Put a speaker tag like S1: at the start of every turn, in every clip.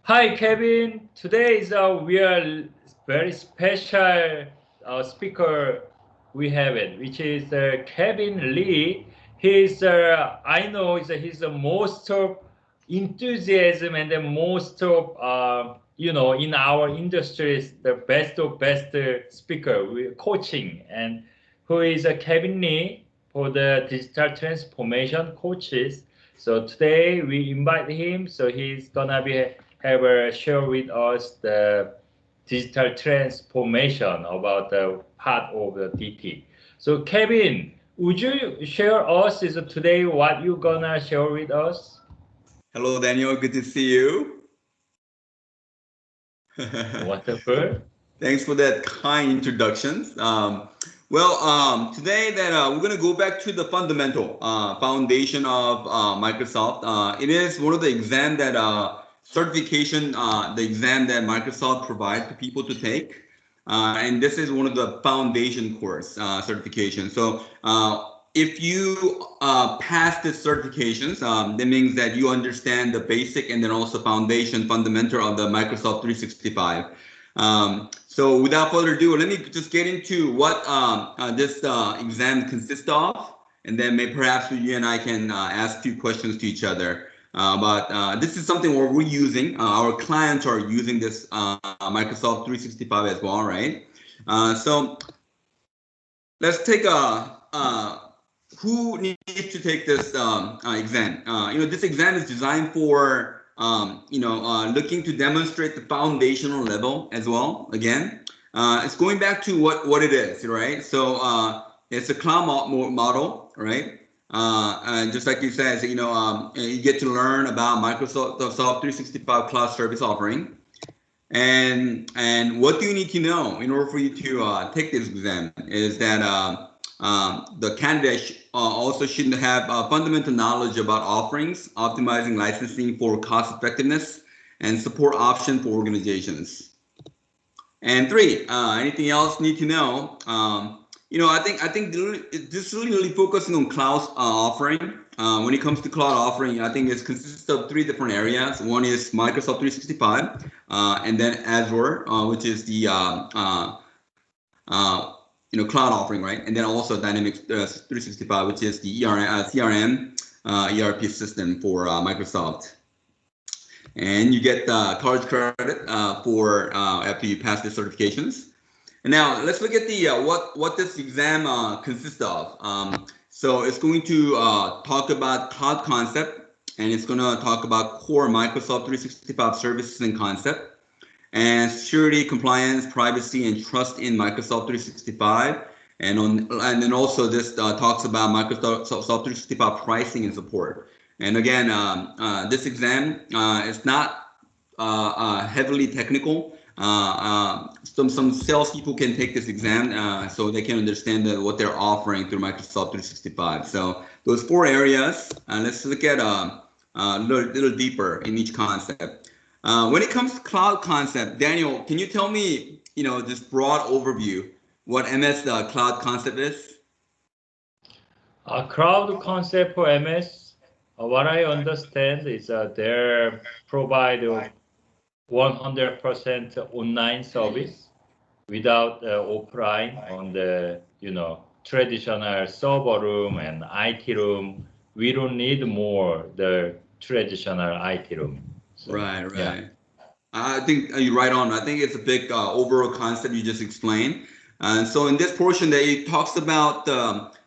S1: Hi, Kevin. Today is we are very special speaker we have it, which is Kevin Lee. I know he's the most of enthusiasm and the most of in our industry is the best of best speaker with coaching and who is Kevin Lee for the digital transformation coaches. So today we invite him. So he's gonna be have share with us the digital transformation about the part of the DT. So Kevin, would you share us is today what you gonna share with us?
S2: Hello, Daniel. Good to see you.
S1: Wonderful.
S2: Thanks for that kind introductions. Today that we're going to go back to the fundamental foundation of Microsoft. It is one of the exam that certification, the exam that Microsoft provides to people to take. And this is one of the foundation course certification. So if you pass this certifications, that means that you understand the basic and then also foundation fundamental of the Microsoft 365. So without further ado, let me just get into what this exam consists of, and then maybe perhaps you and I can ask a few questions to each other. But this is something where we're using, our clients are using this Microsoft 365 as well, right? So let's take who needs to take this exam. This exam is designed for looking to demonstrate the foundational level as well. Again, it's going back to what it is, right? So it's a cloud model, right? And just like you said, you get to learn about Microsoft 365 Cloud Service offering. And what do you need to know in order for you to take this exam is that the candidate also should have fundamental knowledge about offerings, optimizing licensing for cost effectiveness, and support option for organizations. And three, anything else need to know? I think this really focusing on cloud offering. When it comes to cloud offering, I think it consists of three different areas. One is Microsoft 365, and then Azure, which is the cloud offering, right? And then also Dynamics 365, which is the CRM, ERP system for Microsoft. And you get college credit for after you pass the certifications. And now let's look at the what this exam consists of. So it's going to talk about cloud concept, and it's going to talk about core Microsoft 365 services and concept, and security, compliance, privacy, and trust in Microsoft 365. And then also this talks about Microsoft 365 pricing and support. And again, this exam is not heavily technical. Some salespeople can take this exam so they can understand what they're offering through Microsoft 365. So those four areas, let's look at a little deeper in each concept. When it comes to cloud concept, Daniel, can you tell me, this broad overview, what MS cloud concept is?
S1: A cloud concept for MS, what I understand is they provide 100% online service without offline on the traditional server room and IT room. We don't need more the traditional IT room. So,
S2: Right,
S1: yeah.
S2: right. I think you're right on. I think it's a big overall concept you just explained. And so in this portion, that it talks about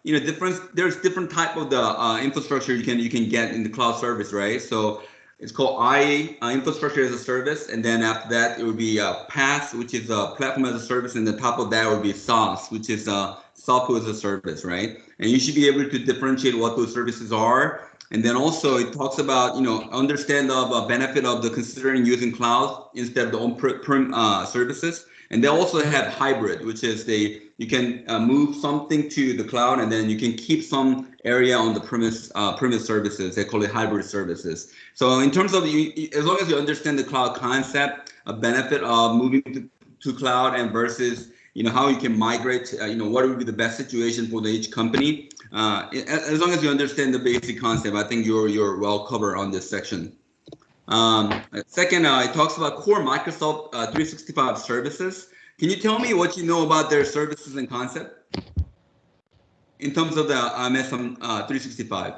S2: different. There's different type of the infrastructure you can get in the cloud service, right? So it's called IA, infrastructure as a service, and then after that it would be PaaS, which is a platform as a service, and the top of that would be SaaS, which is software as a service, right? And you should be able to differentiate what those services are. And then also it talks about, understand the benefit of the considering using cloud instead of the on-prem services. And they also have hybrid, which is you can move something to the cloud and then you can keep some area on the premise services. They call it hybrid services. So in terms of as long as you understand the cloud concept, a benefit of moving to cloud and versus how you can migrate, what would be the best situation for each company. As long as you understand the basic concept, I think you're well covered on this section. Second, it talks about core Microsoft 365 services. Can you tell me what you know about their services and concept in terms of the MS 365?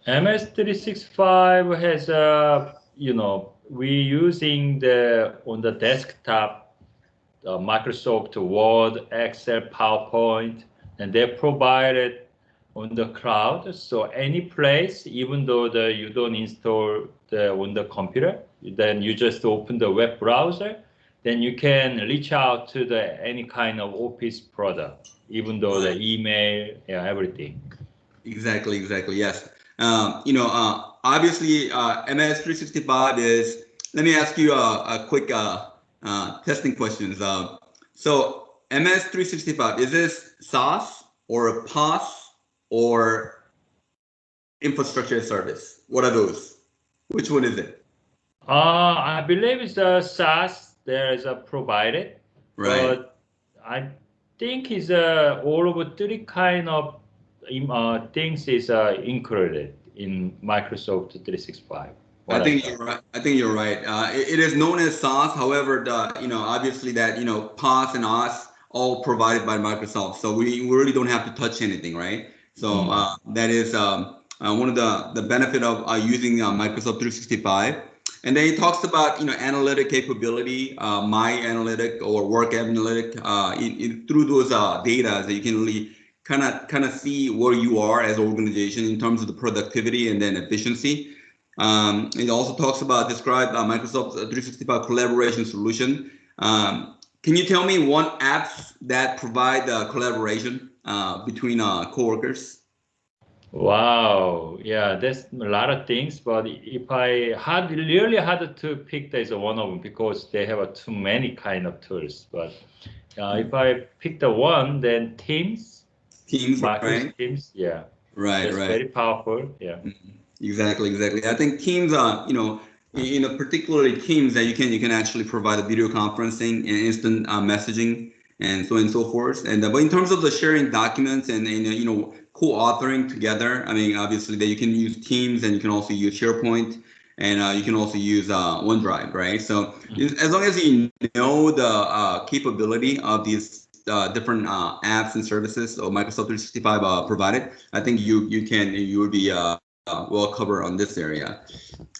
S1: MS365 has we using on the desktop Microsoft Word, Excel, PowerPoint, and they provide it on the cloud. So any place, even though you don't install on the computer, then you just open the web browser, then you can reach out to any kind of Office product, even though the email, everything.
S2: Exactly, yes. Obviously, MS 365 is. Let me ask you a quick testing questions. So MS 365, is this SaaS or a PaaS or infrastructure as service? What are those? Which one is it?
S1: I believe it's a SaaS. There is a provided,
S2: Right.
S1: but I think it's all over three kind of things is included in Microsoft 365.
S2: I think you're right. I think you're right. It is known as SaaS. However, obviously that PaaS and OS all provided by Microsoft, so we really don't have to touch anything, right? So that is one of the benefit of using Microsoft 365. And then it talks about analytic capability, My Analytic or Work Analytic, through those data that you can really kind of see where you are as an organization in terms of the productivity and then efficiency. It also talks about describe Microsoft 365 collaboration solution. Can you tell me one apps that provide collaboration between coworkers?
S1: Wow, yeah, that's a lot of things. But if I had really had to pick, there's one of them because they have too many kind of tools. But if I pick the one, then Teams,
S2: Teams,
S1: Microsoft
S2: right?
S1: Teams, yeah,
S2: Right,
S1: that's
S2: right.
S1: very powerful. Yeah.
S2: Exactly. I think Teams, particularly Teams that you can actually provide a video conferencing and instant messaging and so on and so forth. And but in terms of the sharing documents and co-authoring together, I mean, obviously that you can use Teams and you can also use SharePoint and you can also use OneDrive, right? So as long as you know the capability of these different apps and services or Microsoft 365 provided, I think you would be well covered on this area.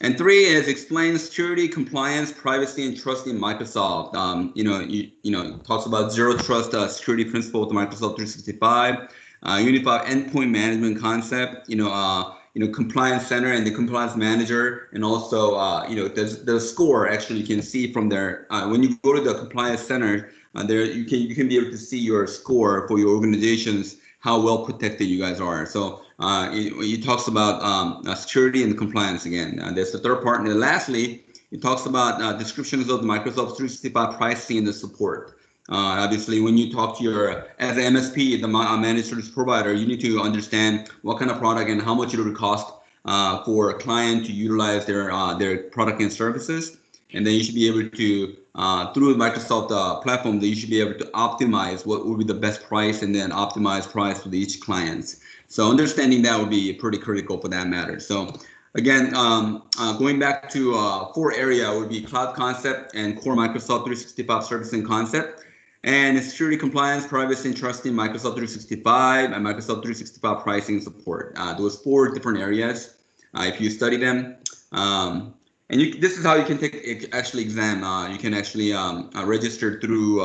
S2: And three is explain security, compliance, privacy, and trust in Microsoft. Talks about zero trust security principle with Microsoft 365, unified endpoint management concept. Compliance center and the compliance manager, and also the score. Actually, you can see from there when you go to the compliance center. There you can be able to see your score for your organizations, how well protected you guys are. So it talks about security and compliance again. That's the third part. And then lastly, it talks about descriptions of the Microsoft 365 pricing and the support. Obviously, when you talk to as an MSP, the managed service provider, you need to understand what kind of product and how much it would cost for a client to utilize their product and services. And then you should be able to, through the Microsoft platform, that you should be able to optimize what would be the best price and then optimize price for each client. So understanding that would be pretty critical for that matter. So again, going back to four area would be cloud concept and core Microsoft 365 service and concept. And security, compliance, privacy, and trust in Microsoft 365 and Microsoft 365 pricing support. Those four different areas. If you study them, and this is how you can take actually exam. You can actually register through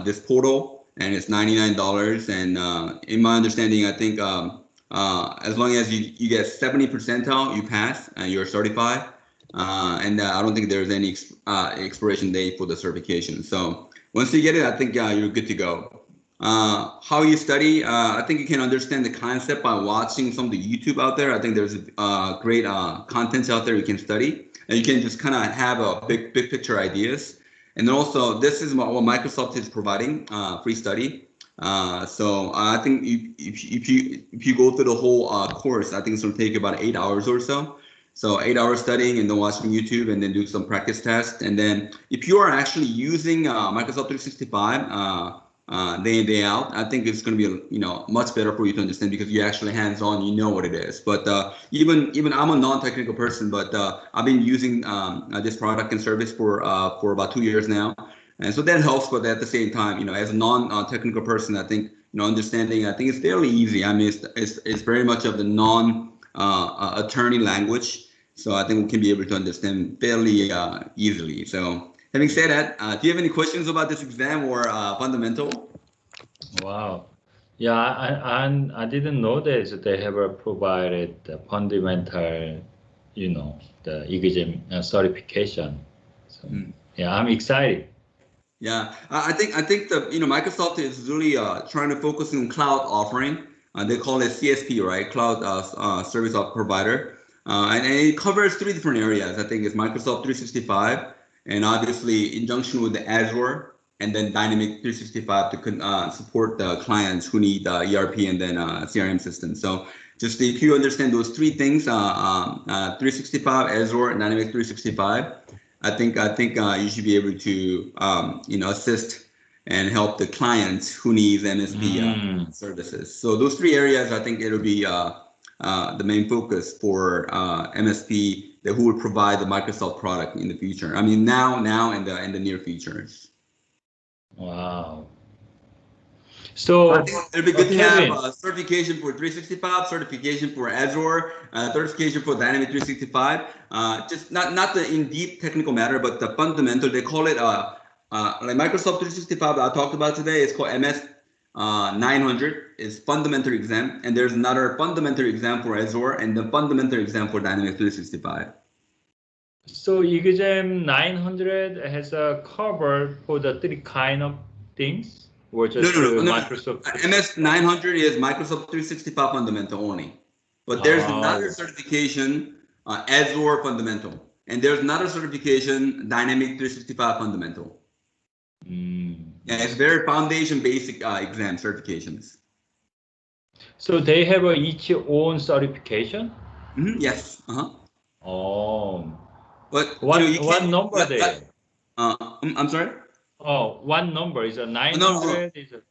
S2: this portal, and it's $99. And in my understanding, I think as long as you get 70 percentile, you pass and you're certified. And I don't think there's any expiration date for the certification. So once you get it, I think you're good to go. How you study, I think you can understand the concept by watching some of the YouTube out there. I think there's great contents out there you can study, and you can just kind of have a big picture ideas. And then also, this is what Microsoft is providing, free study. So I think if you go through the whole course, I think it's going to take about 8 hours or so. So 8 hours studying and then watching YouTube and then do some practice tests. And then if you are actually using Microsoft 365, day in, day out, I think it's going to be, much better for you to understand because you're actually hands-on, you know what it is. But even I'm a non-technical person, but I've been using this product and service for about 2 years now. And so that helps, but at the same time, as a non-technical person, I think, understanding, I think it's fairly easy. I mean, it's very much of the non-attorney language. So I think we can be able to understand fairly easily. So having said that, do you have any questions about this exam or fundamental?
S1: Wow. Yeah, I didn't know this. They have provided the fundamental, the exam certification. So yeah, I'm excited.
S2: Yeah, I think the Microsoft is really trying to focus on cloud offering. They call it CSP, right? Cloud Service Provider, and it covers 3 different areas. I think it's Microsoft 365, and obviously in junction with the Azure, and then Dynamic 365 to support the clients who need ERP and then CRM systems. So just if you understand those 3 things, 365, Azure, and Dynamic 365. I think you should be able to assist and help the clients who needs MSP services. So those 3 areas, I think it'll be the main focus for MSP who will provide the Microsoft product in the future. I mean now and the near future.
S1: Wow. So
S2: I think it'll be good to have certification for 365, certification for Azure, certification for Dynamic 365. Just not the in-deep technical matter, but the fundamental. They call it like Microsoft 365 that I talked about today. It's called MS 900. It's fundamental exam, and there's another fundamental exam for Azure and the fundamental exam for Dynamic 365.
S1: So exam 900 has a cover for the 3 kind of things. Or just
S2: no.
S1: Microsoft.
S2: MS 900 is Microsoft 365 fundamental only, but there's another certification, Azure fundamental, and there's another certification, Dynamic 365 fundamental. Yeah, it's very foundation basic exam certifications.
S1: So they have each own certification?
S2: Yes.
S1: Oh.
S2: But
S1: what number there?
S2: I'm sorry.
S1: Oh, one number is a 900. Is a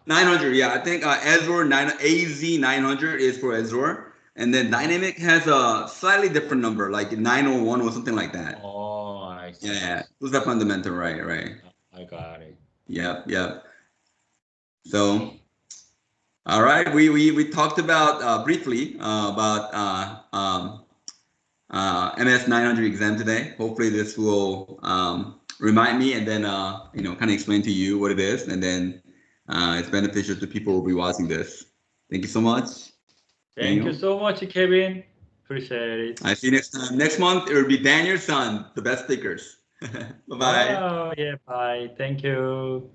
S2: 900. Yeah, I think Azure AZ 900 is for Azure, and then Dynamic has a slightly different number, like 901 or something like that.
S1: Oh, I see.
S2: Yeah, those are fundamental, right.
S1: I got it.
S2: Yeah. So, all right, we talked about briefly about MS 900 exam today. Hopefully, this will remind me and then kind of explain to you what it is, and then it's beneficial to people who will be watching this. Thank you so much.
S1: Thank you so much, Kevin. Appreciate it.
S2: I see you next time. Next month, it will be Daniel's son, the best stickers. Bye-bye.
S1: Oh, yeah, bye. Thank you.